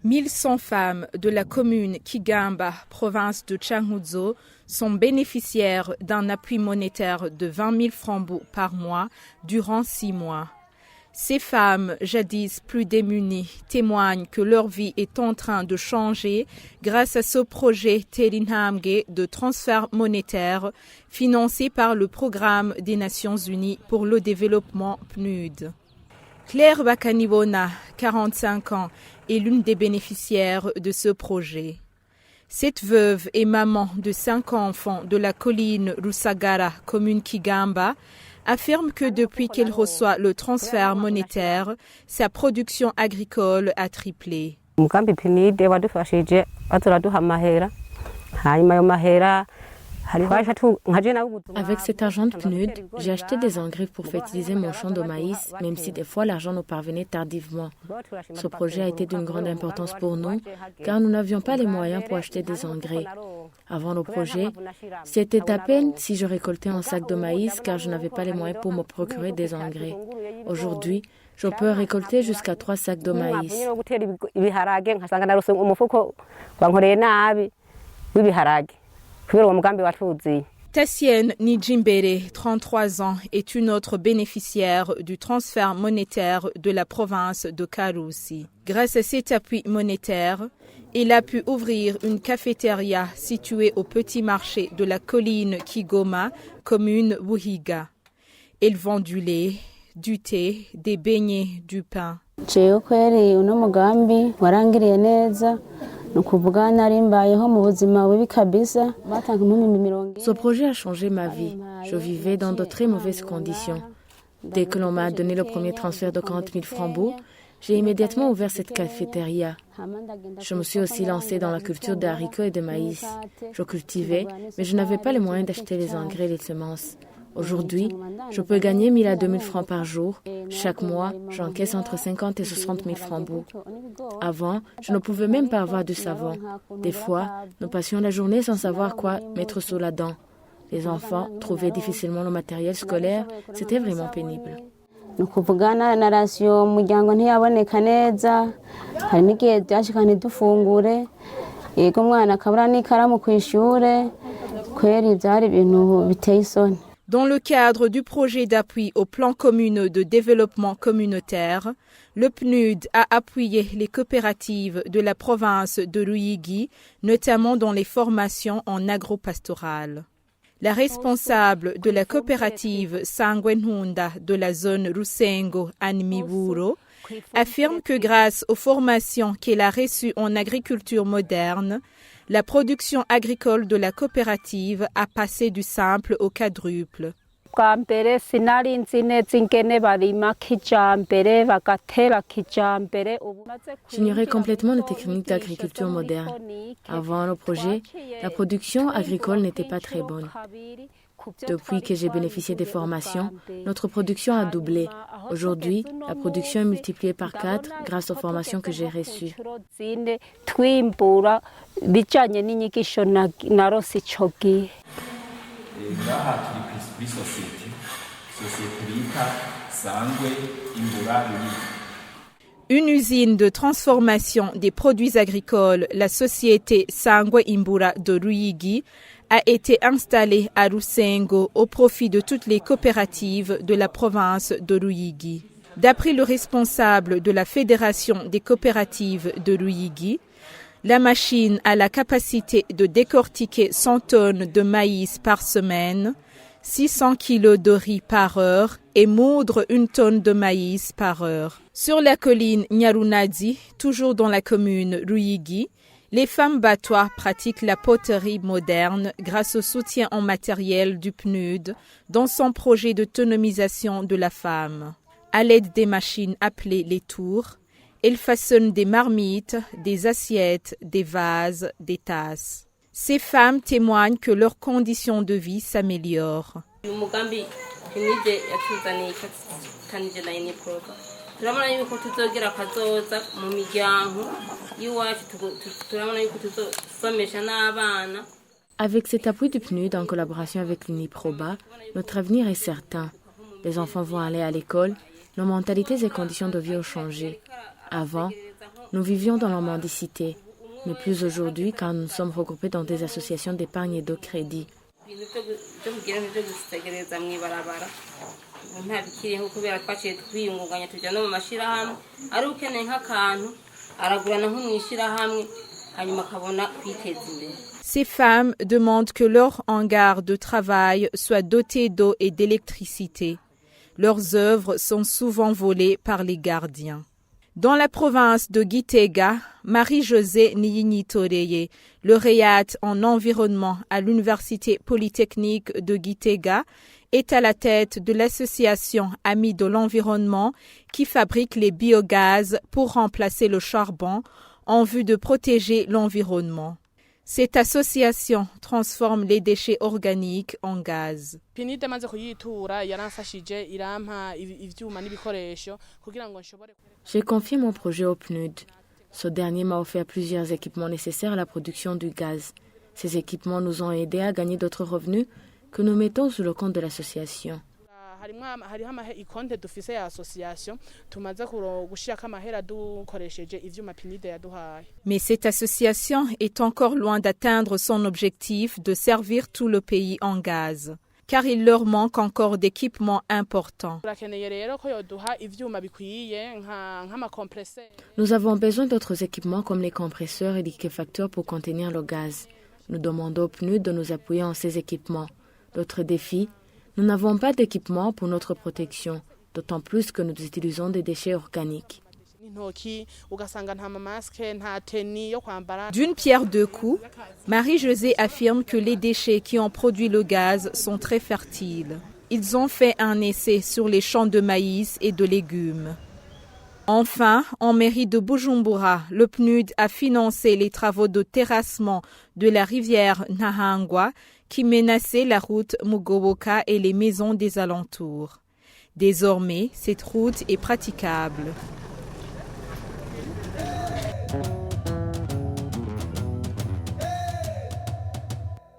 1100 femmes de la commune Kigamba, province de Cankuzo, sont bénéficiaires d'un appui monétaire de 20 000 francs par mois durant 6 mois. Ces femmes, jadis plus démunies, témoignent que leur vie est en train de changer grâce à ce projet Terinhamge de transfert monétaire financé par le Programme des Nations Unies pour le développement PNUD. Claire Bakanibona, 45 ans, est l'une des bénéficiaires de ce projet. Cette veuve et maman de 5 enfants de la colline Rusagara, commune Kigamba, affirme que depuis qu'elle reçoit le transfert monétaire, sa production agricole a triplé. Avec cet argent de PNUD, j'ai acheté des engrais pour fertiliser mon champ de maïs, même si des fois l'argent nous parvenait tardivement. Ce projet a été d'une grande importance pour nous, car nous n'avions pas les moyens pour acheter des engrais. Avant le projet, c'était à peine si je récoltais un sac de maïs, car je n'avais pas les moyens pour me procurer des engrais. Aujourd'hui, je peux récolter jusqu'à 3 sacs de maïs. Tassienne Nijimbere, 33 ans, est une autre bénéficiaire du transfert monétaire de la province de Karusi. Grâce à cet appui monétaire, il a pu ouvrir une cafétéria située au petit marché de la colline Kigoma, commune Buhiga. Elle vend du lait, du thé, des beignets, du pain. Ce projet a changé ma vie. Je vivais dans de très mauvaises conditions. Dès que l'on m'a donné le premier transfert de 40 000 francs, j'ai immédiatement ouvert cette cafétéria. Je me suis aussi lancée dans la culture de haricots et de maïs. Je cultivais, mais je n'avais pas les moyens d'acheter les engrais et les semences. Aujourd'hui, je peux gagner 1 000 à 2 000 francs par jour. Chaque mois, j'encaisse entre 50 et 60 000 francs. Avant, je ne pouvais même pas avoir du savon. Des fois, nous passions la journée sans savoir quoi mettre sous la dent. Les enfants trouvaient difficilement le matériel scolaire. C'était vraiment pénible. Dans le cadre du projet d'appui au plan communal de développement communautaire, le PNUD a appuyé les coopératives de la province de Ruyigi, notamment dans les formations en agropastorale. La responsable de la coopérative Sangwenhunda de la zone Rusengo Animiburo affirme que grâce aux formations qu'elle a reçues en agriculture moderne, la production agricole de la coopérative a passé du simple au quadruple. J'ignorais complètement les techniques d'agriculture moderne. Avant le projet, la production agricole n'était pas très bonne. Depuis que j'ai bénéficié des formations, notre production a doublé. Aujourd'hui, la production est multipliée par 4 grâce aux formations que j'ai reçues. Une usine de transformation des produits agricoles, la société Sangwe Imbura de Ruyigi, a été installée à Rusengo au profit de toutes les coopératives de la province de Ruyigi. D'après le responsable de la Fédération des coopératives de Ruyigi, la machine a la capacité de décortiquer 100 tonnes de maïs par semaine, 600 kilos de riz par heure et moudre 1 tonne de maïs par heure. Sur la colline Nyarunadi, toujours dans la commune Ruyigi, les femmes batois pratiquent la poterie moderne grâce au soutien en matériel du PNUD dans son projet d'autonomisation de la femme. À l'aide des machines appelées les tours, elles façonnent des marmites, des assiettes, des vases, des tasses. Ces femmes témoignent que leurs conditions de vie s'améliorent. Avec cet appui du PNUD en collaboration avec l'UNIPROBA, notre avenir est certain. Les enfants vont aller à l'école, nos mentalités et conditions de vie ont changé. Avant, nous vivions dans la mendicité, mais plus aujourd'hui car nous sommes regroupés dans des associations d'épargne et de crédit. Ces femmes demandent que leur hangar de travail soit doté d'eau et d'électricité. Leurs œuvres sont souvent volées par les gardiens. Dans la province de Gitega, Marie-Josée Niyinitoreye, lauréate en environnement à l'Université polytechnique de Gitega, est à la tête de l'association Amis de l'environnement qui fabrique les biogaz pour remplacer le charbon en vue de protéger l'environnement. Cette association transforme les déchets organiques en gaz. J'ai confié mon projet au PNUD. Ce dernier m'a offert plusieurs équipements nécessaires à la production du gaz. Ces équipements nous ont aidés à gagner d'autres revenus que nous mettons sur le compte de l'association. Mais cette association est encore loin d'atteindre son objectif de servir tout le pays en gaz, car il leur manque encore d'équipements importants. Nous avons besoin d'autres équipements comme les compresseurs et liquéfacteurs pour contenir le gaz. Nous demandons au PNUD de nous appuyer en ces équipements. D'autres défis, nous n'avons pas d'équipement pour notre protection, d'autant plus que nous utilisons des déchets organiques. D'une pierre deux coups, Marie-Josée affirme que les déchets qui ont produit le gaz sont très fertiles. Ils ont fait un essai sur les champs de maïs et de légumes. Enfin, en mairie de Bujumbura, le PNUD a financé les travaux de terrassement de la rivière Nahangwa qui menaçait la route Mugoboka et les maisons des alentours. Désormais, cette route est praticable.